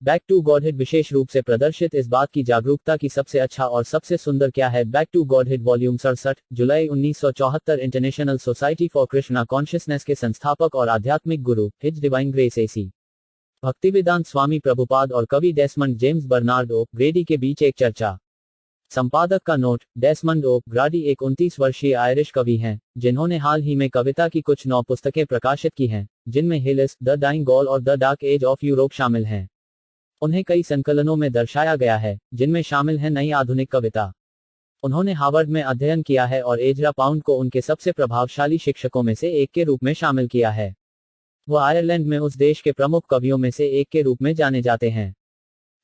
Back to godhead विशेष रूप से प्रदर्शित इस बात की जागरूकता की सबसे अच्छा और सबसे सुंदर क्या है। बैक टू गॉडहेड वॉल्यूम 67, जुलाई 1974 International Society for Krishna Consciousness के संस्थापक और आध्यात्मिक गुरु His Divine Grace A C Bhaktivedanta Swami Prabhupada और कवि Desmond James Bernard O'Grady के बीच एक चर्चा। संपादक का नोट, डेसमंड ओ ग्राडी एक 29 वर्षीय आयरिश कवि हैं, जिन्होंने हाल ही में कविता की कुछ 9 पुस्तकें प्रकाशित की हैं, जिनमें हिलिस, द डाइंग गॉल और the dark age of Europe शामिल हैं। उन्हें कई संकलनों में दर्शाया गया है, जिनमें शामिल है नई आधुनिक कविता। उन्होंने हार्वर्ड में अध्ययन किया है और एजरा पाउंड को उनके सबसे प्रभावशाली शिक्षकों में से एक के रूप में शामिल किया है। वह आयरलैंड में उस देश के प्रमुख कवियों में से एक के रूप में जाने जाते हैं।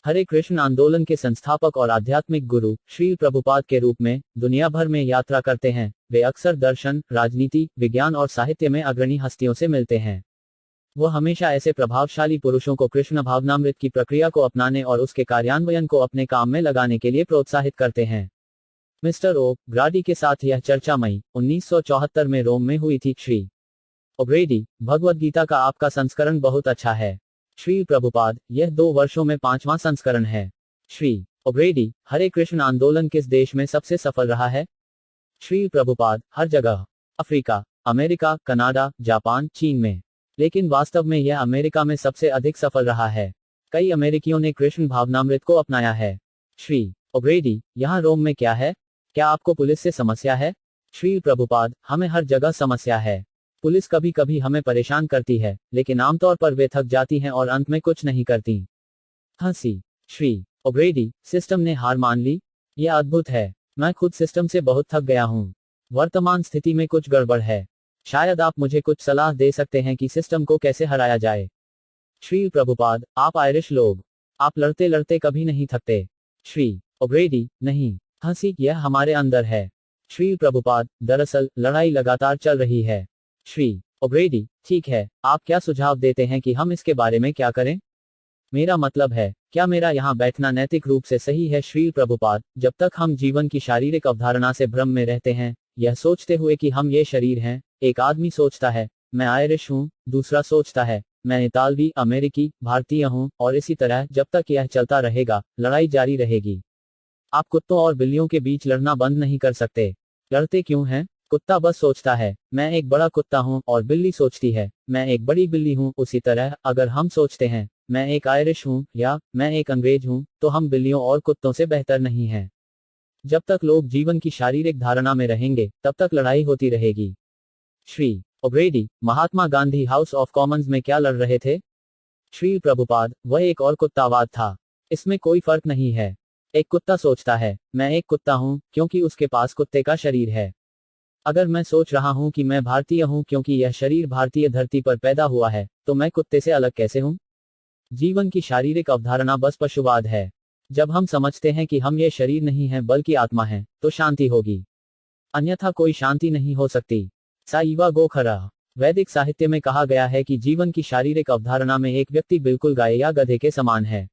हरे कृष्ण आंदोलन के संस्थापक और आध्यात्मिक गुरु श्री प्रभुपाद के रूप में दुनिया भर में यात्रा करते हैं। वे अक्सर दर्शन, राजनीति, विज्ञान और साहित्य में अग्रणी हस्तियों से मिलते हैं। वह हमेशा ऐसे प्रभावशाली पुरुषों को कृष्ण भावनामृत की प्रक्रिया को अपनाने और उसके कार्यान्वयन को अपने काम में लगाने के लिए प्रोत्साहित करते हैं। मिस्टर ओ ग्राडी के साथ यह चर्चा मई 1974 में रोम में हुई थी। श्री ओग्रेडी, भगवद गीता का आपका संस्करण बहुत अच्छा है। श्री प्रभुपाद, यह 2 वर्षों में 5वां संस्करण है। श्री ओग्रेडी, हरे कृष्ण आंदोलन किस देश में सबसे सफल रहा है? श्री प्रभुपाद, हर जगह, अफ्रीका, अमेरिका, कनाडा, जापान, चीन में। लेकिन वास्तव में यह अमेरिका में सबसे अधिक सफल रहा है। कई अमेरिकियों ने कृष्ण भावनामृत को अपनाया है। श्री ओग्रेडी, यहाँ रोम में क्या है? क्या आपको पुलिस से समस्या है? श्री प्रभुपाद, हमें हर जगह समस्या है। पुलिस कभी कभी हमें परेशान करती है, लेकिन आमतौर पर वे थक जाती हैं और अंत में कुछ नहीं करती। हंसी। श्री ओग्रेडी, सिस्टम ने हार मान ली? यह अद्भुत है। मैं खुद सिस्टम से बहुत थक गया हूँ। वर्तमान स्थिति में कुछ गड़बड़ है। शायद आप मुझे कुछ सलाह दे सकते हैं कि सिस्टम को कैसे हराया जाए। श्री प्रभुपाद, आप आयरिश लोग, आप लड़ते लड़ते कभी नहीं थकते। श्री ओग्रेडी, नहीं। हंसी, यह हमारे अंदर है। श्री प्रभुपाद, दरअसल लड़ाई लगातार चल रही है। श्री ओग्रेडी, ठीक है, आप क्या सुझाव देते हैं कि हम इसके बारे में क्या करें? मेरा मतलब है, क्या मेरा यहाँ बैठना नैतिक रूप से सही है? श्री प्रभुपाद, जब तक हम जीवन की शारीरिक अवधारणा से भ्रम में रहते हैं, यह सोचते हुए कि हम ये शरीर हैं। एक आदमी सोचता है, मैं आयरिश हूँ, दूसरा सोचता है, मैं इतालवी, अमेरिकी, भारतीय हूँ, और इसी तरह जब तक यह चलता रहेगा, लड़ाई जारी रहेगी। आप कुत्तों और बिल्लियों के बीच लड़ना बंद नहीं कर सकते। लड़ते क्यों हैं? कुत्ता बस सोचता है, मैं एक बड़ा कुत्ता हूँ, और बिल्ली सोचती है, मैं एक बड़ी बिल्ली हूँ। उसी तरह अगर हम सोचते हैं, मैं एक आयरिश हूँ या मैं एक अंग्रेज हूँ, तो हम बिल्लियों और कुत्तों से बेहतर नहीं हैं। जब तक लोग जीवन की शारीरिक धारणा में रहेंगे, तब तक लड़ाई होती रहेगी। Shri ओग्रेडी, Mahatma Gandhi house of Commons में क्या लड़ रहे थे? श्री प्रभुपाद, वह एक और कुत्तावाद था। इसमें कोई फर्क नहीं है। एक कुत्ता सोचता है, मैं एक कुत्ता हूँ, क्योंकि उसके पास कुत्ते का शरीर है। अगर मैं सोच रहा हूँ कि मैं भारतीय हूँ क्योंकि यह शरीर भारतीय धरती पर पैदा हुआ है, तो मैं कुत्ते से अलग कैसे हूँ? जीवन की शारीरिक अवधारणा बस पशुवाद है। जब हम समझते हैं कि हम ये शरीर नहीं हैं बल्कि आत्मा हैं, तो शांति होगी। अन्यथा कोई शांति नहीं हो सकती। साइवा गोखरा। वैदिक साहित्य में कहा गया है कि जीवन की शारीरिक अवधारणा में एक व्यक्ति बिल्कुल गाय या गधे के समान है।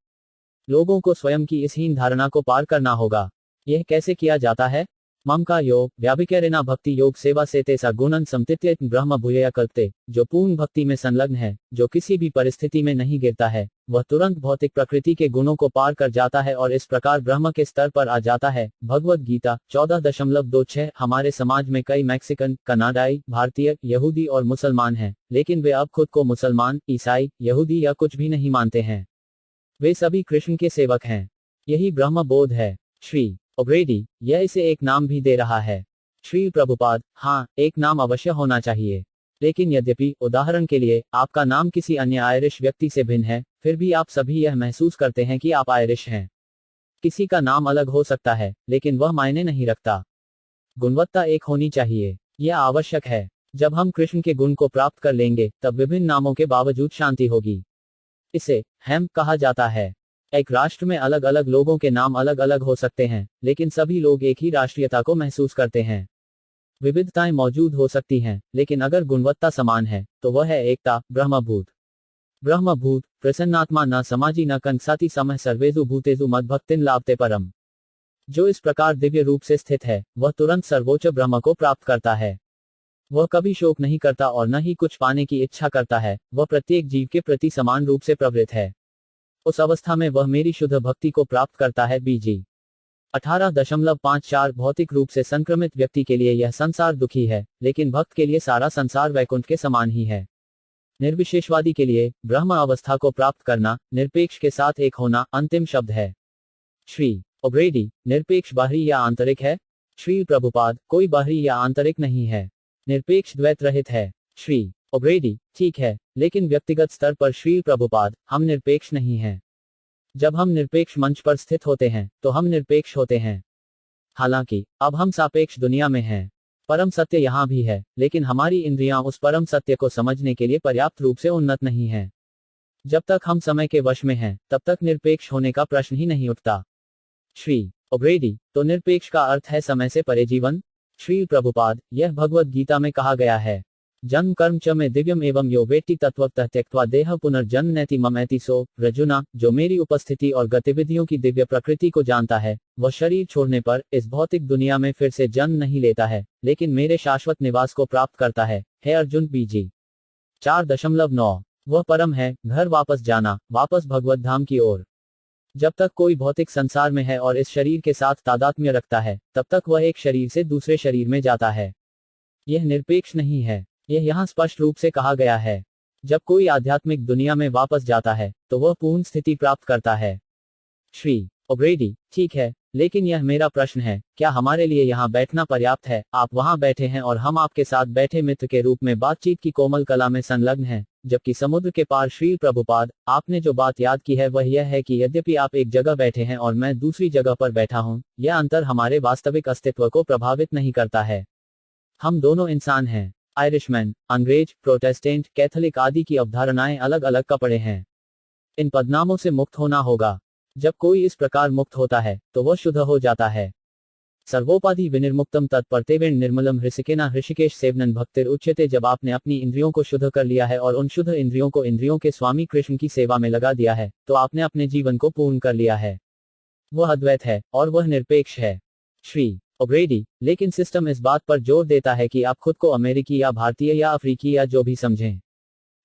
लोगों को स्वयं की इस हीन धारणा को पार करना होगा। यह कैसे किया जाता है? मम का योग, व्याभिचारेणा भक्ति योग सेवा से तेसा गुणन समतित्यत ब्रह्म भूयया कल्पते। जो पूर्ण भक्ति में संलग्न है, जो किसी भी परिस्थिति में नहीं गिरता है, वह तुरंत भौतिक प्रकृति के गुणों को पार कर जाता है और इस प्रकार ब्रह्म के स्तर पर आ जाता है। भगवद गीता 14.26। हमारे समाज में कई मैक्सिकन, कनाडाई, भारतीय, यहूदी और मुसलमान हैं, लेकिन वे अब खुद को मुसलमान, ईसाई, यहूदी या कुछ भी नहीं मानते हैं। वे सभी कृष्ण के सेवक हैं। यही ब्रह्म बोध है। श्री ओग्रेडी, यह इसे एक नाम भी दे रहा है। श्री प्रभुपाद, हाँ, एक नाम अवश्य होना चाहिए। लेकिन यद्यपि, उदाहरण के लिए, आपका नाम किसी अन्य आयरिश व्यक्ति से भिन्न है, फिर भी आप सभी यह महसूस करते हैं कि आप आयरिश हैं। किसी का नाम अलग हो सकता है, लेकिन वह मायने नहीं रखता। गुणवत्ता एक होनी चाहिए। यह आवश्यक है। जब हम कृष्ण के गुण को प्राप्त कर लेंगे, तब विभिन्न नामों के बावजूद शांति होगी। इसे हैम कहा जाता है। एक राष्ट्र में अलग अलग लोगों के नाम अलग अलग हो सकते हैं, लेकिन सभी लोग एक ही राष्ट्रीयता को महसूस करते हैं। विविधताएं मौजूद हो सकती हैं, लेकिन अगर गुणवत्ता समान है, तो वह है एकता। ब्रह्मभूत। ब्रह्मभूत, प्रसन्नात्मा न समाजी न कंसाति समः सर्वेषु भूतेषु मद्भक्तिं लाभते परम। जो इस प्रकार दिव्य रूप से स्थित है, वह तुरंत सर्वोच्च ब्रह्म को प्राप्त करता है। वह कभी शोक नहीं करता और न ही कुछ पाने की इच्छा करता है। वह प्रत्येक जीव के प्रति समान रूप से प्रवृत्त है। उस अवस्था में वह मेरी शुद्ध भक्ति को प्राप्त करता है। बीजी 18.54 भौतिक रूप से संक्रमित व्यक्ति के लिए यह संसार दुखी है, लेकिन भक्त के लिए सारा संसार वैकुंठ के समान ही है। निर्विशेषवादी के लिए ब्रह्म अवस्था को प्राप्त करना, निरपेक्ष के साथ एक होना, अंतिम शब्द है। श्री ओब्रेडी, निरपेक्ष बाहरी या आंतरिक है? श्री प्रभुपाद, कोई बाहरी या आंतरिक नहीं है, निरपेक्ष द्वैत रहित है। श्री ओब्रेडी, ठीक है, लेकिन व्यक्तिगत स्तर पर श्री प्रभुपाद, हम निरपेक्ष नहीं हैं। जब हम निरपेक्ष मंच पर स्थित होते हैं तो हम निरपेक्ष होते हैं। हालांकि अब हम सापेक्ष दुनिया में हैं। परम सत्य यहाँ भी है, लेकिन हमारी इंद्रियां उस परम सत्य को समझने के लिए पर्याप्त रूप से उन्नत नहीं हैं। जब तक हम समय के वश में हैं, तब तक निरपेक्ष होने का प्रश्न ही नहीं उठता। श्री ओब्रेडी, तो निरपेक्ष का अर्थ है समय से परे जीवन? श्री प्रभुपाद, यह भगवद गीता में कहा गया है, जन्म कर्म च में दिव्यम एवं यो वेट्टि तत्वतः त्यक्त्वा देह पुनर्जन्म नैति ममैति सो रजुना, जो मेरी उपस्थिति और गतिविधियों की दिव्य प्रकृति को जानता है, वह शरीर छोड़ने पर इस भौतिक दुनिया में फिर से जन्म नहीं लेता है, लेकिन मेरे शाश्वत निवास को प्राप्त करता है। हे अर्जुन, बीजी 4.9 वह परम है, घर वापस जाना, वापस भगवत धाम की ओर। जब तक कोई भौतिक संसार में है और इस शरीर के साथ तादात्म्य रखता है, तब तक वह एक शरीर से दूसरे शरीर में जाता है। यह निरपेक्ष नहीं है। यह यहाँ स्पष्ट रूप से कहा गया है। जब कोई आध्यात्मिक दुनिया में वापस जाता है तो वह पूर्ण स्थिति प्राप्त करता है। श्री ओब्रेडी, ठीक है, लेकिन यह मेरा प्रश्न है, क्या हमारे लिए यहाँ बैठना पर्याप्त है? आप वहाँ बैठे हैं और हम आपके साथ बैठे मित्र के रूप में बातचीत की कोमल कला में संलग्न हैं, जबकि समुद्र के पार श्री प्रभुपाद, आपने जो बात याद की है वह यह है कि यद्यपि आप एक जगह बैठे हैं और मैं दूसरी जगह पर बैठा हूँ, यह अंतर हमारे वास्तविक अस्तित्व को प्रभावित नहीं करता है। हम दोनों इंसान हैं। आयरिशमैन, अंग्रेज, प्रोटेस्टेंट, कैथोलिक आदि की अवधारणाएं अलग अलग कपड़े हैं। इन पदनामों से मुक्त होना होगा। जब कोई इस प्रकार मुक्त होता है तो वह शुद्ध हो जाता है। सर्वोपाधि विनिर्मुक्तम तत्पर्तेवेण निर्मलम ऋषिकेना ऋषिकेश सेवनन भक्तिर उच्यते। जब आपने अपनी इंद्रियों को शुद्ध कर लिया है और उन शुद्ध इंद्रियों को इंद्रियों के स्वामी कृष्ण की सेवा में लगा दिया है, तो आपने अपने जीवन को पूर्ण कर लिया है। वह अद्वैत है और वह निरपेक्ष है। श्री ओब्रेडी, लेकिन सिस्टम इस बात पर जोर देता है कि आप खुद को अमेरिकी या भारतीय या अफ्रीकी या जो भी समझें।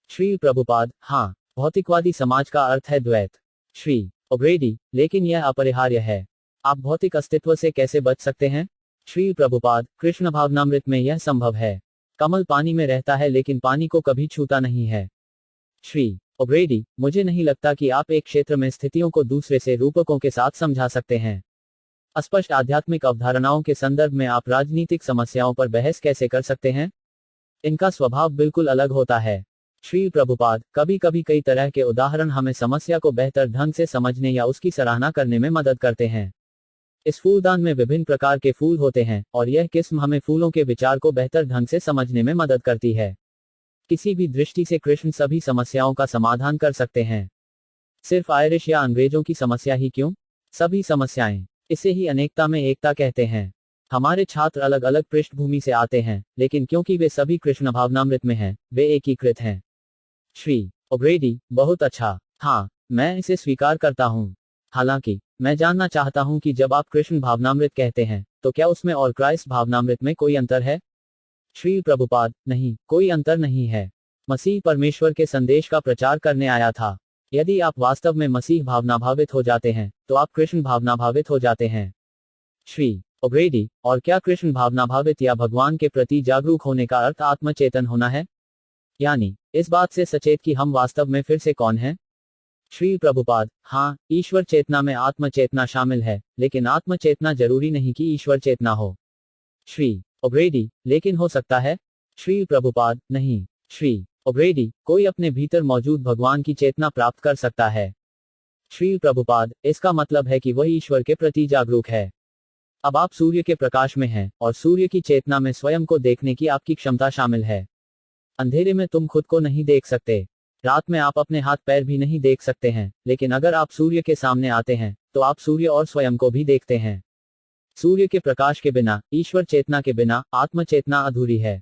श्री प्रभुपाद, हाँ, भौतिकवादी समाज का अर्थ है द्वैत। श्री ओब्रेडी, लेकिन यह अपरिहार्य है। आप भौतिक अस्तित्व से कैसे बच सकते हैं? श्री प्रभुपाद, कृष्ण भावनामृत में यह संभव है। कमल पानी में रहता है लेकिन पानी को कभी छूता नहीं है। श्री ओब्रेडी, मुझे नहीं लगता कि आप एक क्षेत्र में स्थितियों को दूसरे से रूपकों के साथ समझा सकते हैं। अस्पष्ट आध्यात्मिक अवधारणाओं के संदर्भ में आप राजनीतिक समस्याओं पर बहस कैसे कर सकते हैं? इनका स्वभाव बिल्कुल अलग होता है। श्री प्रभुपाद, कभी कभी कई तरह के उदाहरण हमें समस्या को बेहतर ढंग से समझने या उसकी सराहना करने में मदद करते हैं। इस फूलदान में विभिन्न प्रकार के फूल होते हैं और यह किस्म हमें फूलों के विचार को बेहतर ढंग से समझने में मदद करती है। किसी भी दृष्टि से कृष्ण सभी समस्याओं का समाधान कर सकते हैं। सिर्फ आयरिश या अंग्रेजों की समस्या ही क्यों? सभी समस्याएं। इसे ही अनेकता में एकता कहते हैं। हमारे छात्र अलग अलग पृष्ठभूमि से आते हैं, लेकिन क्योंकि वे सभी कृष्ण भावनामृत में हैं, वे एकीकृत हैं। श्री ओब्रेडी, बहुत अच्छा, हाँ, मैं इसे स्वीकार करता हूँ। हालांकि मैं जानना चाहता हूं कि जब आप कृष्ण भावनामृत कहते हैं तो क्या उसमें और क्राइस्ट भावनामृत में कोई अंतर है? श्री प्रभुपाद, नहीं, कोई अंतर नहीं है। मसीह परमेश्वर के संदेश का प्रचार करने आया था। यदि आप वास्तव में मसीह भावनाभावित हो जाते हैं तो आप कृष्ण भावनाभावित हो जाते हैं। श्री ओब्रेडी, और क्या कृष्ण भावनाभावित या भगवान के प्रति जागरूक होने का अर्थ आत्मचेतन होना है? यानी इस बात से सचेत कि हम वास्तव में फिर से कौन हैं? श्री प्रभुपाद, हाँ, ईश्वर चेतना में आत्म चेतना शामिल है, लेकिन आत्म चेतना जरूरी नहीं कि ईश्वर चेतना हो। श्री ओब्रेडी, लेकिन हो सकता है? श्री प्रभुपाद, नहीं। श्री ओब्रेडी, कोई अपने भीतर मौजूद भगवान की चेतना प्राप्त कर सकता है। श्री प्रभुपाद, इसका मतलब है कि वह ईश्वर के प्रति जागरूक है। अब आप सूर्य के प्रकाश में हैं और सूर्य की चेतना में स्वयं को देखने की आपकी क्षमता शामिल है। अंधेरे में तुम खुद को नहीं देख सकते। रात में आप अपने हाथ पैर भी नहीं देख सकते हैं, लेकिन अगर आप सूर्य के सामने आते हैं तो आप सूर्य और स्वयं को भी देखते हैं। सूर्य के प्रकाश के बिना, ईश्वर चेतना के बिना, आत्म चेतना अधूरी है।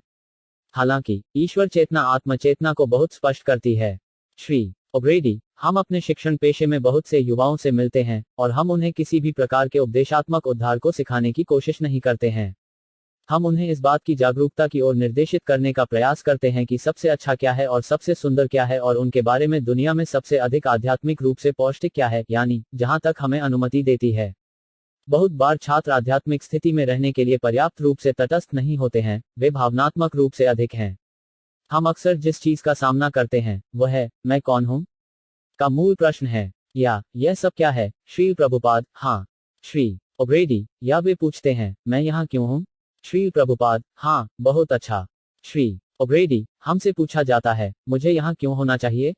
हालांकि ईश्वर चेतना आत्म चेतना को बहुत स्पष्ट करती है। श्री ओब्रेडी, हम अपने शिक्षण पेशे में बहुत से युवाओं से मिलते हैं और हम उन्हें किसी भी प्रकार के उपदेशात्मक उद्धार को सिखाने की कोशिश नहीं करते हैं। हम उन्हें इस बात की जागरूकता की ओर निर्देशित करने का प्रयास करते हैं कि सबसे अच्छा क्या है और सबसे सुंदर क्या है और उनके बारे में दुनिया में सबसे अधिक आध्यात्मिक रूप से पौष्टिक क्या है, यानी जहां तक हमें अनुमति देती है। बहुत बार छात्र आध्यात्मिक स्थिति में रहने के लिए पर्याप्त रूप से तटस्थ नहीं होते हैं, वे भावनात्मक रूप से अधिक हैं। हम अक्सर जिस चीज का सामना करते हैं वह है, मैं कौन हूं का मूल प्रश्न है, या यह सब क्या है। श्री प्रभुपाद, हाँ। श्री ओब्रेडी, या वे पूछते हैं, मैं यहाँ क्यों हूँ। श्री प्रभुपाद, हाँ, बहुत अच्छा। श्री ओब्रेडी, हमसे पूछा जाता है, मुझे यहाँ क्यों होना चाहिए।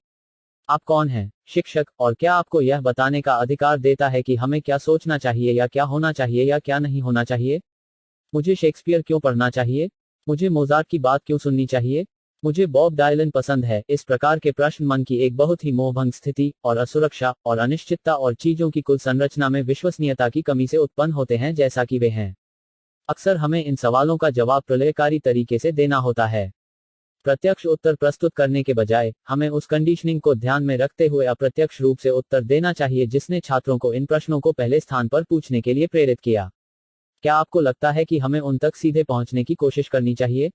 आप कौन हैं, शिक्षक, और क्या आपको यह बताने का अधिकार देता है कि हमें क्या सोचना चाहिए या क्या होना चाहिए या क्या नहीं होना चाहिए। मुझे शेक्सपियर क्यों पढ़ना चाहिए, मुझे मोजार्ट की बात क्यों सुननी चाहिए, मुझे बॉब डायलन पसंद है। इस प्रकार के प्रश्न मन की एक बहुत ही मोहभंग स्थिति और असुरक्षा और अनिश्चितता और चीजों की कुल संरचना में विश्वसनीयता की कमी से उत्पन्न होते हैं, जैसा कि वे हैं। अक्सर हमें इन सवालों का जवाब प्रलयकारी तरीके से देना होता है। प्रत्यक्ष उत्तर प्रस्तुत करने के बजाय हमें उस कंडीशनिंग को ध्यान में रखते हुए अप्रत्यक्ष रूप से उत्तर देना चाहिए जिसने छात्रों को इन प्रश्नों को पहले स्थान पर पूछने के लिए प्रेरित किया। क्या आपको लगता है कि हमें उन तक सीधे पहुंचने की कोशिश करनी चाहिए।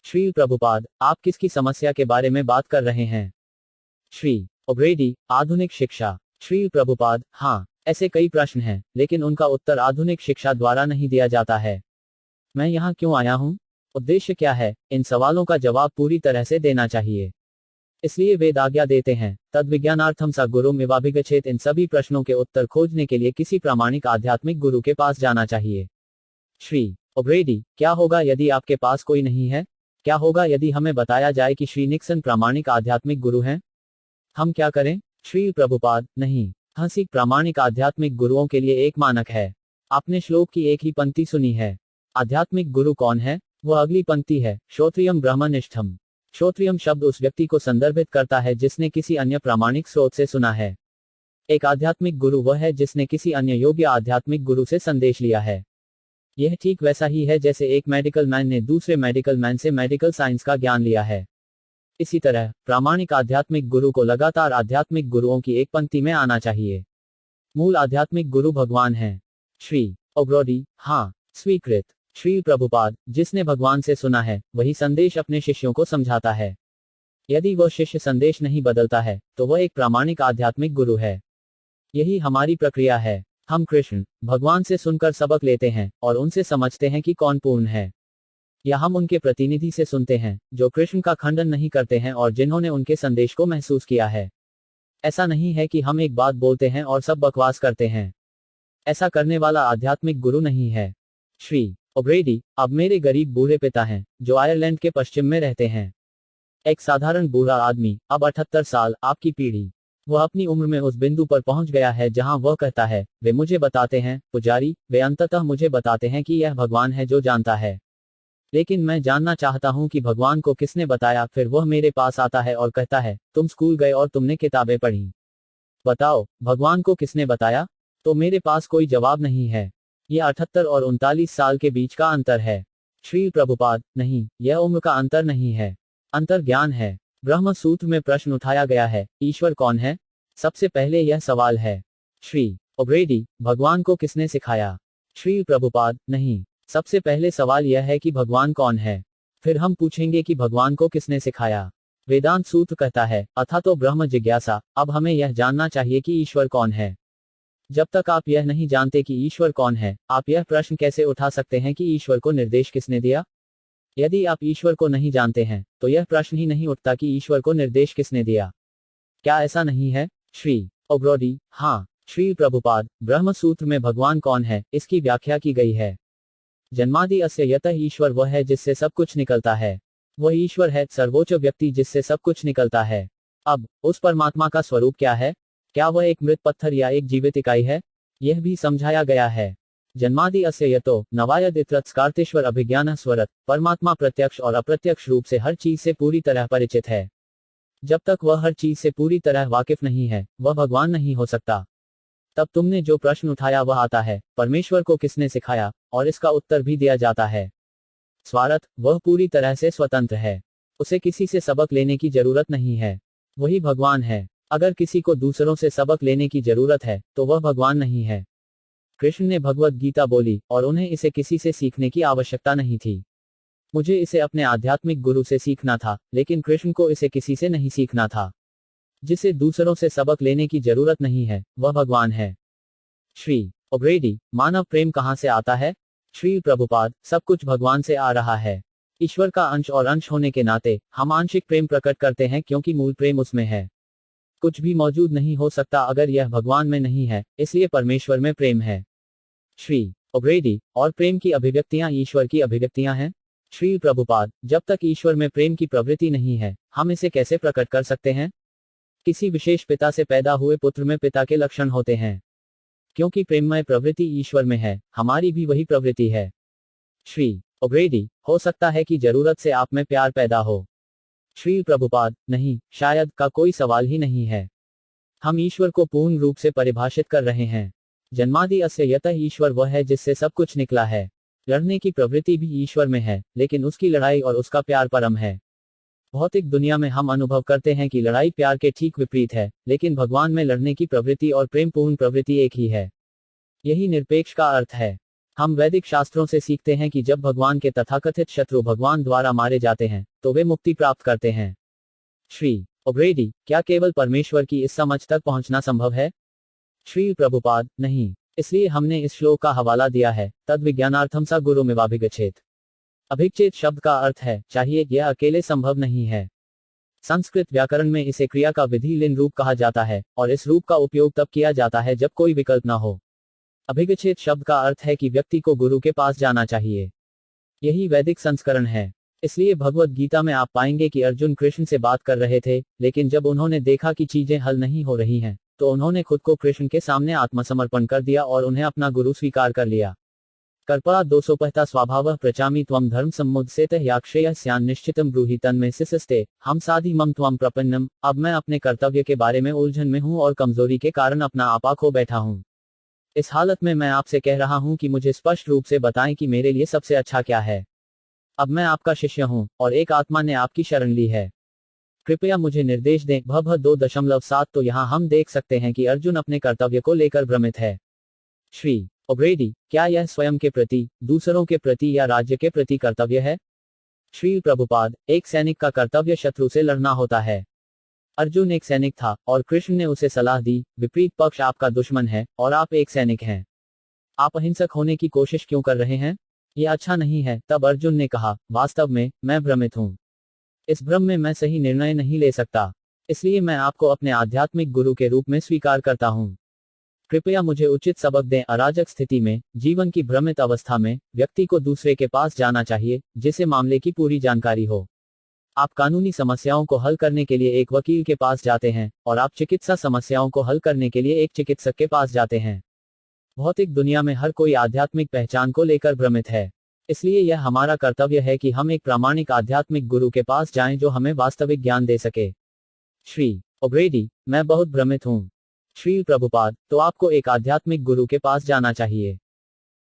श्री प्रभुपाद, आप किसकी समस्या के बारे में बात कर रहे हैं। श्री ओब्रेडी, आधुनिक शिक्षा। श्री प्रभुपाद, हाँ, ऐसे कई प्रश्न हैं, लेकिन उनका उत्तर आधुनिक शिक्षा द्वारा नहीं दिया जाता है। मैं यहाँ क्यों आया हूँ, उद्देश्य क्या है, इन सवालों का जवाब पूरी तरह से देना चाहिए। इसलिए वेद आज्ञा देते हैं, तद्विज्ञानार्थम सा गुरु मिवाभिगच्छेत। इन सभी प्रश्नों के उत्तर खोजने के लिए किसी प्रामाणिक आध्यात्मिक गुरु के पास जाना चाहिए। श्री ओब्रेडी, क्या होगा यदि आपके पास कोई नहीं है। क्या होगा यदि हमें बताया जाए कि श्री निक्सन प्रामाणिक आध्यात्मिक गुरु हैं। हम क्या करें। श्री प्रभुपाद, नहीं, हंसी प्रामाणिक आध्यात्मिक गुरुओं के लिए एक मानक है। आपने श्लोक की एक ही पंक्ति सुनी है। आध्यात्मिक गुरु कौन है, वह अगली पंक्ति है, श्रोत्रियम ब्रह्मनिष्ठम। श्रोत्रियम शब्द उस व्यक्ति को संदर्भित करता है जिसने किसी अन्य प्रामाणिक स्रोत से सुना है। एक आध्यात्मिक गुरु वह है जिसने किसी अन्य योग्य आध्यात्मिक गुरु से संदेश लिया है। यह ठीक वैसा ही है जैसे एक मेडिकल मैन ने दूसरे मेडिकल मैन से मेडिकल साइंस का ज्ञान लिया है। इसी तरह प्रामाणिक आध्यात्मिक गुरु को लगातार आध्यात्मिक गुरुओं की एक पंक्ति में आना चाहिए। मूल आध्यात्मिक गुरु भगवान हैं। श्री ओब्रोडी, हाँ, स्वीकृत। श्री प्रभुपाद, जिसने भगवान से सुना है वही संदेश अपने शिष्यों को समझाता है। यदि वह शिष्य संदेश नहीं बदलता है तो वह एक प्रामाणिक आध्यात्मिक गुरु है। यही हमारी प्रक्रिया है। हम कृष्ण भगवान से सुनकर सबक लेते हैं और उनसे समझते हैं कि कौन पूर्ण है, या हम उनके प्रतिनिधि से सुनते हैं जो कृष्ण का खंडन नहीं करते हैं और जिन्होंने उनके संदेश को महसूस किया है। ऐसा नहीं है कि हम एक बात बोलते हैं और सब बकवास करते हैं। ऐसा करने वाला आध्यात्मिक गुरु नहीं है। श्री ओब्रेडी, अब मेरे गरीब बूढ़े पिता हैं जो आयरलैंड के पश्चिम में रहते हैं। एक साधारण बूढ़ा आदमी, अब 78 साल, आपकी पीढ़ी। वह अपनी उम्र में उस बिंदु पर पहुंच गया है जहां वह कहता है, वे मुझे बताते हैं, पुजारी, वे अंततः मुझे बताते हैं कि यह भगवान है जो जानता है। लेकिन मैं जानना चाहता हूं कि भगवान को किसने बताया। फिर वह मेरे पास आता है और कहता है, तुम स्कूल गए और तुमने किताबें पढ़ी, बताओ भगवान को किसने बताया। तो मेरे पास कोई जवाब नहीं है। यह 78 और 39 साल के बीच का अंतर है। श्री प्रभुपाद, नहीं, यह उम्र का अंतर नहीं है, अंतर ज्ञान है। ब्रह्म सूत्र में प्रश्न उठाया गया है, ईश्वर कौन है। सबसे पहले यह सवाल है। श्री ओब्रेडी, भगवान को किसने सिखाया। श्री प्रभुपाद, नहीं, सबसे पहले सवाल यह है कि भगवान कौन है, फिर हम पूछेंगे कि भगवान को किसने सिखाया। वेदांत सूत्र कहता है, अथा तो ब्रह्म जिज्ञासा। अब हमें यह जानना चाहिए कि ईश्वर कौन है। जब तक आप यह नहीं जानते कि ईश्वर कौन है, आप यह प्रश्न कैसे उठा सकते हैं कि ईश्वर को निर्देश किसने दिया। यदि आप ईश्वर को नहीं जानते हैं तो यह प्रश्न ही नहीं उठता कि ईश्वर को निर्देश किसने दिया। क्या ऐसा नहीं है। श्री ओब्रोडी, हाँ। श्री प्रभुपाद, ब्रह्म सूत्र में भगवान कौन है इसकी व्याख्या की गई है। जन्मादि अस्य यतः ईश्वर वह है जिससे सब कुछ निकलता है। वह ईश्वर है, सर्वोच्च व्यक्ति जिससे सब कुछ निकलता है। अब उस परमात्मा का स्वरूप क्या है। क्या वह एक मृत पत्थर या एक जीवित इकाई है। यह भी समझाया गया है। जन्मादि अस्य यतो नवायद इत्रत्स्कार्तेश्वर अभिज्ञान स्वरत। परमात्मा प्रत्यक्ष और अप्रत्यक्ष रूप से हर चीज से पूरी तरह परिचित है। जब तक वह हर चीज से पूरी तरह वाकिफ नहीं है वह भगवान नहीं हो सकता। तब तुमने जो प्रश्न उठाया वह आता है, परमेश्वर को किसने सिखाया, और इसका उत्तर भी दिया जाता है। स्वार्थ, वह पूरी तरह से स्वतंत्र है। उसे किसी से सबक लेने की जरूरत नहीं है। वही भगवान है। अगर किसी को दूसरों से सबक लेने की जरूरत है तो वह भगवान नहीं है। कृष्ण ने भगवद गीता बोली और उन्हें इसे किसी से सीखने की आवश्यकता नहीं थी। मुझे इसे अपने आध्यात्मिक गुरु से सीखना था, लेकिन कृष्ण को इसे किसी से नहीं सीखना था। जिसे दूसरों से सबक लेने की जरूरत नहीं है, वह भगवान है। श्री ओब्रेडी, मानव प्रेम कहाँ से आता है? श्री प्रभुपाद, सब कुछ भगवान से आ रहा है। ईश्वर का अंश और अंश होने के नाते हम आंशिक प्रेम प्रकट करते हैं, क्योंकि मूल प्रेम उसमें है। कुछ भी मौजूद नहीं हो सकता अगर यह भगवान में नहीं है, इसलिए परमेश्वर में प्रेम है। श्री ओब्रेडी, और प्रेम की अभिव्यक्तियां ईश्वर की अभिव्यक्तियां हैं? श्री प्रभुपाद, जब तक ईश्वर में प्रेम की प्रवृत्ति नहीं है, हम इसे कैसे प्रकट कर सकते हैं? किसी विशेष पिता से पैदा हुए पुत्र में पिता के लक्षण होते हैं। क्योंकि प्रेममय प्रवृत्ति ईश्वर में है, हमारी भी वही प्रवृत्ति है। श्री ओब्रेडी, हो सकता है कि जरूरत से आप में प्यार पैदा हो। श्री प्रभुपाद, नहीं, शायद का कोई सवाल ही नहीं है। हम ईश्वर को पूर्ण रूप से परिभाषित कर रहे हैं। जन्मादि अस्य यतः ईश्वर वह है जिससे सब कुछ निकला है। लड़ने की प्रवृत्ति भी ईश्वर में है, लेकिन उसकी लड़ाई और उसका प्यार परम है। भौतिक दुनिया में हम अनुभव करते हैं कि लड़ाई प्यार के ठीक विपरीत है, लेकिन भगवान में लड़ने की प्रवृत्ति और प्रेमपूर्ण प्रवृत्ति एक ही है। यही निरपेक्ष का अर्थ है। हम वैदिक शास्त्रों से सीखते हैं कि जब भगवान के तथाकथित शत्रु भगवान द्वारा मारे जाते हैं, तो वे मुक्ति प्राप्त करते हैं। श्री ओब्रेडी, क्या केवल परमेश्वर की इस समझ तक पहुंचना संभव है? श्री प्रभुपाद, नहीं, इसलिए हमने इस श्लोक का हवाला दिया है, तद विज्ञानार्थम सा गुरु मेवाभिगच्छेत। अभिगच्छेत शब्द का अर्थ है चाहिए, यह अकेले संभव नहीं है। संस्कृत व्याकरण में इसे क्रिया का विधि लिंग रूप कहा जाता है, और इस रूप का उपयोग तब किया जाता है जब कोई विकल्प न हो। अभिगच्छेत शब्द का अर्थ है कि व्यक्ति को गुरु के पास जाना चाहिए। यही वैदिक संस्करण है। इसलिए भगवद गीता में आप पाएंगे कि अर्जुन कृष्ण से बात कर रहे थे, लेकिन जब उन्होंने देखा कि चीजें हल नहीं हो रही हैं, तो उन्होंने खुद को कृष्ण के सामने आत्मसमर्पण कर दिया और उन्हें अपना गुरु स्वीकार कर लिया। कर्पड़ा 205 स्वभावः प्रचामि त्वं धर्म समुद्यसेतः याक्षेयः स्यान् निश्चितं ब्रूहि तन्मे सिसस्ते हम साधि मम त्वं प्रपन्नम। अब मैं अपने कर्तव्य के बारे में उलझन में हूं और कमजोरी के कारण अपना आपा खो बैठा हूं। इस हालत में मैं आपसे कह रहा हूं कि मुझे स्पष्ट रूप से बताएं कि मेरे लिए सबसे अच्छा क्या है। अब मैं आपका शिष्य हूं, और एक आत्मा ने आपकी शरण ली है। कृपया मुझे निर्देश दें। भभ 2.7। तो यहाँ हम देख सकते हैं कि अर्जुन अपने कर्तव्य को लेकर भ्रमित है। श्री ओब्रेडी, क्या यह स्वयं के प्रति, दूसरों के प्रति या राज्य के प्रति कर्तव्य है? श्री प्रभुपाद, एक सैनिक का कर्तव्य शत्रु से लड़ना होता है। अर्जुन एक सैनिक था, और कृष्ण ने उसे सलाह दी, विपरीत पक्ष आपका दुश्मन है, और आप एक सैनिक हैं। आप अहिंसक होने की कोशिश क्यों कर रहे हैं? यह अच्छा नहीं है। तब अर्जुन ने कहा, वास्तव में, मैं भ्रमित हूं। इस भ्रम में मैं सही निर्णय नहीं ले सकता। इसलिए मैं आपको अपने आध्यात्मिक गुरु के रूप में स्वीकार करता हूं। कृपया मुझे उचित सबक दें। अराजक स्थिति में, जीवन की भ्रमित अवस्था में, व्यक्ति को दूसरे के पास जाना चाहिए, जिसे मामले की पूरी जानकारी हो। आप कानूनी समस्याओं को हल करने के लिए एक वकील के पास जाते हैं, और आप चिकित्सा समस्याओं को हल करने के लिए एक चिकित्सक के पास जाते हैं। भौतिक दुनिया में हर कोई आध्यात्मिक पहचान को लेकर भ्रमित है। इसलिए यह हमारा कर्तव्य है कि हम एक प्रामाणिक आध्यात्मिक गुरु के पास जाएं जो हमें वास्तविक ज्ञान दे सके। श्री ओब्रेडी, मैं बहुत भ्रमित हूं। श्री प्रभुपाद, तो आपको एक आध्यात्मिक गुरु के पास जाना चाहिए।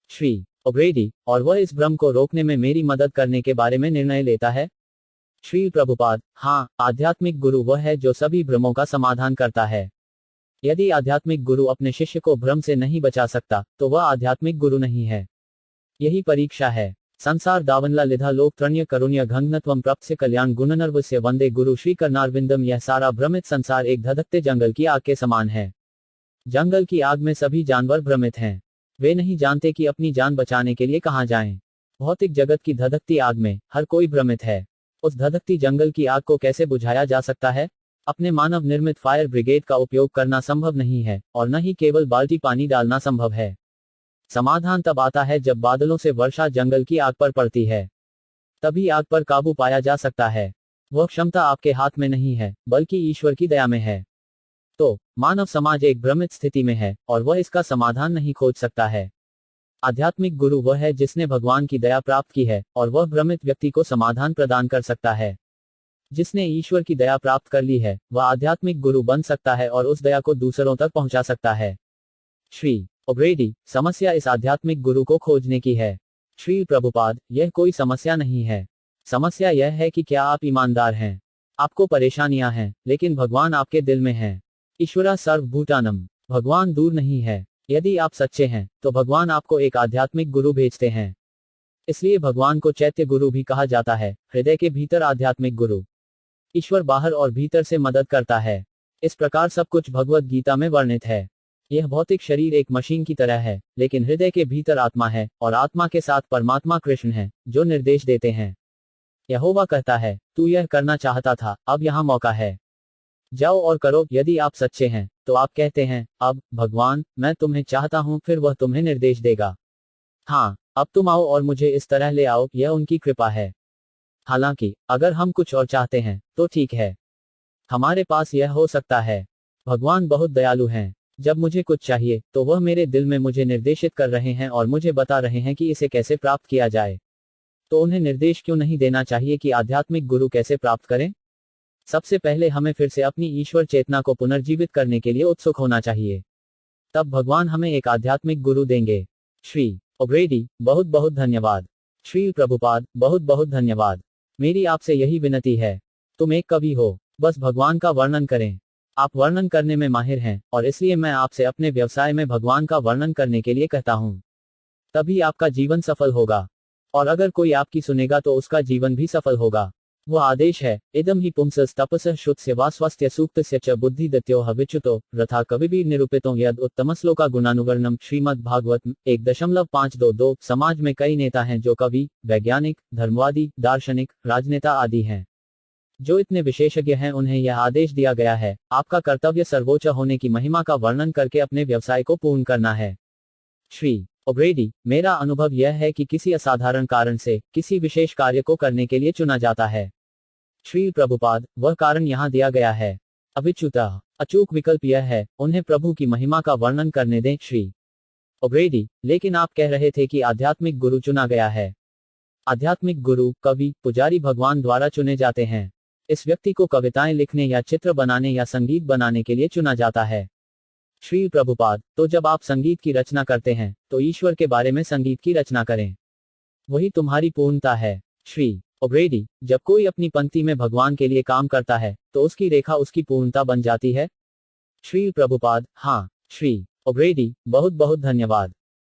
श्री ओब्रेडी, और वह इस भ्रम को रोकने में मेरी मदद करने के बारे में निर्णय लेता है? श्री प्रभुपाद, हाँ, आध्यात्मिक गुरु वह है जो सभी भ्रमों का समाधान करता है। यदि आध्यात्मिक गुरु अपने शिष्य को भ्रम से नहीं बचा सकता, तो वह आध्यात्मिक गुरु नहीं है। यही परीक्षा है। संसार दावनला लिधा लोक त्रण्य करुण्य घंघनत्वम प्रप्स्य कल्याण गुणनर्वस्य वंदे गुरु श्री करनारविंदम। यह सारा भ्रमित संसार एक धधकते जंगल की आग के समान है। जंगल की आग में सभी जानवर भ्रमित हैं। वे नहीं जानते कि अपनी जान बचाने के लिए कहां जाएं। भौतिक जगत की धधकती आग में हर कोई भ्रमित है। उस धधकती जंगल की आग को कैसे बुझाया जा सकता है? अपने मानव निर्मित फायर ब्रिगेड का उपयोग करना संभव नहीं है, और न ही केवल बाल्टी पानी डालना संभव है। समाधान तब आता है जब बादलों से वर्षा जंगल की आग पर पड़ती है। तभी आग पर काबू पाया जा सकता है। वह क्षमता आपके हाथ में नहीं है, बल्कि ईश्वर की दया में है। तो मानव समाज एक भ्रमित स्थिति में है, और वह इसका समाधान नहीं खोज सकता है। आध्यात्मिक गुरु वह है जिसने भगवान की दया प्राप्त की है, और वह भ्रमित व्यक्ति को समाधान प्रदान कर सकता है। जिसने ईश्वर की दया प्राप्त कर ली है, वह आध्यात्मिक गुरु बन सकता है और उस दया को दूसरों तक पहुंचा सकता है। श्री ओब्रेडी, समस्या इस आध्यात्मिक गुरु को खोजने की है। श्री प्रभुपाद, यह कोई समस्या नहीं है। समस्या यह है कि क्या आप ईमानदार हैं। आपको परेशानियां हैं, लेकिन भगवान आपके दिल में है। ईश्वरा सर्वभूतानम, भगवान दूर नहीं है। यदि आप सच्चे हैं तो भगवान आपको एक आध्यात्मिक गुरु भेजते हैं। इसलिए भगवान को चैत्य गुरु भी कहा जाता है, हृदय के भीतर आध्यात्मिक गुरु। ईश्वर बाहर और भीतर से मदद करता है। इस प्रकार सब कुछ भगवत गीता में वर्णित है। यह भौतिक शरीर एक मशीन की तरह है, लेकिन हृदय के भीतर आत्मा है, और आत्मा के साथ परमात्मा कृष्ण है, जो निर्देश देते हैं। यहोवा कहता है, तू यह करना चाहता था, अब यहाँ मौका है। जाओ और करो। यदि आप सच्चे हैं तो आप कहते हैं, अब भगवान मैं तुम्हें चाहता हूं, फिर वह तुम्हें निर्देश देगा। हाँ, अब तुम आओ और मुझे इस तरह ले आओ, यह उनकी कृपा है। हालांकि अगर हम कुछ और चाहते हैं तो ठीक है, हमारे पास यह हो सकता है। भगवान बहुत दयालु हैं। जब मुझे कुछ चाहिए तो वह मेरे दिल में मुझे निर्देशित कर रहे हैं और मुझे बता रहे हैं कि इसे कैसे प्राप्त किया जाए। तो उन्हें निर्देश क्यों नहीं देना चाहिए कि आध्यात्मिक गुरु कैसे प्राप्त करें? सबसे पहले हमें फिर से अपनी ईश्वर चेतना को पुनर्जीवित करने के लिए उत्सुक होना चाहिए। तब भगवान हमें एक आध्यात्मिक गुरु देंगे। श्री ओब्रेडी, बहुत बहुत धन्यवाद। श्री प्रभुपाद, बहुत बहुत धन्यवाद। मेरी आपसे यही विनती है, तुम एक कवि हो, बस भगवान का वर्णन करें। आप वर्णन करने में माहिर हैं, और इसलिए मैं आपसे अपने व्यवसाय में भगवान का वर्णन करने के लिए कहता हूं। तभी आपका जीवन सफल होगा, और अगर कोई आपकी सुनेगा तो उसका जीवन भी सफल होगा। वह आदेश है, इदम ही पुंसस तपसः शुद्धस्य वा स्वास्थ्य सूक्तस्य च बुद्धिदत्यो हविच्युतो रथा कविभिः निरूपितो यद उत्तमश्लोका गुणानुवर्णम। श्रीमद् भागवत 1.522। समाज में कई नेता हैं जो कवि, वैज्ञानिक, धर्मवादी, दार्शनिक, राजनेता आदि हैं। जो इतने विशेषज्ञ हैं, उन्हें यह आदेश दिया गया है, आपका कर्तव्य सर्वोच्च होने की महिमा का वर्णन करके अपने व्यवसाय को पूर्ण करना है। श्री ओब्रेडी, मेरा अनुभव यह है कि किसी असाधारण कारण से किसी विशेष कार्य को करने के लिए चुना जाता है। श्री प्रभुपाद, वह कारण यहाँ दिया गया है। अभिच्युतः, अचूक विकल्प यह है, उन्हें प्रभु की महिमा का वर्णन करने दें। श्री ओब्रेडी, लेकिन आप कह रहे थे कि आध्यात्मिक गुरु चुना गया है। आध्यात्मिक गुरु, कवि, पुजारी भगवान द्वारा चुने जाते हैं। इस व्यक्ति को कविताएं लिखने या चित्र बनाने या संगीत बनाने के लिए चुना जाता है। श्री प्रभुपाद, तो जब आप संगीत की रचना करते हैं तो ईश्वर के बारे में संगीत की रचना करें। वही तुम्हारी पूर्णता है। श्री ओब्रेडी, जब कोई अपनी पंक्ति में भगवान के लिए काम करता है तो उसकी रेखा उसकी पूर्णता बन जाती है। श्री प्रभुपाद, हाँ। श्री ओब्रेडी, बहुत बहुत धन्यवाद।